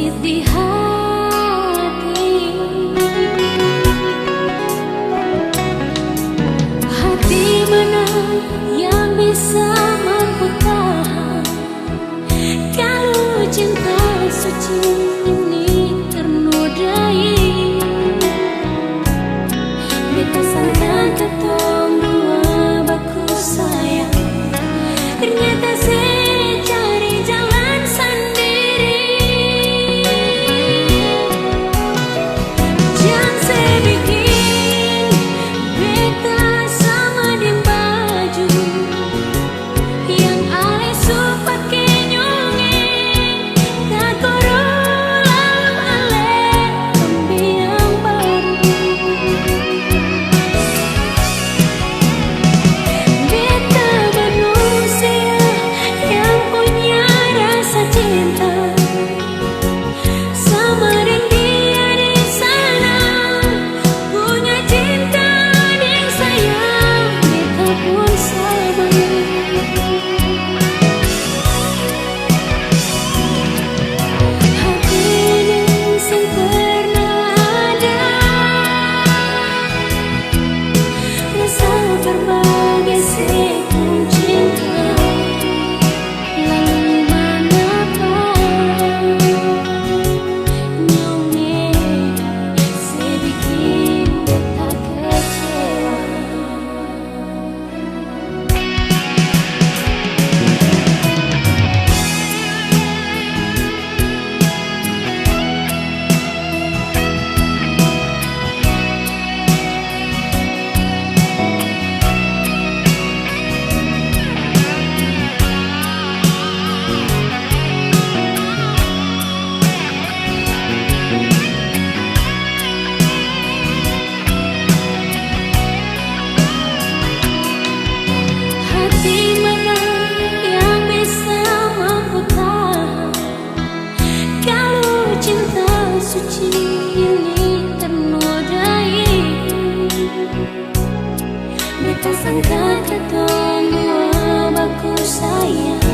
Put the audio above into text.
sakit di hati. Hati mana yang bisa mampu tahan kalau cinta suci ini ternodai. Beta sangka ketong dua baku sayang, ternyata saya cari jalan sendiri. Jangan saya bikin beta sama di baju yang ale supat kenyongeng, tak korulang ale pembiang baru. Beta manusia yang punya rasa cinta sama dengan dia di sana, punya cinta yang sayang, beta pun sama. Hati ini yang pernah ada rasa berbagai sekung cinta, lalu mengapa nyongeng sebikin beta kecewa. Hati mana yang bisa mampu tahan kalau cinta suci ini ternodai. Beta sangka ketong dua baku sayang,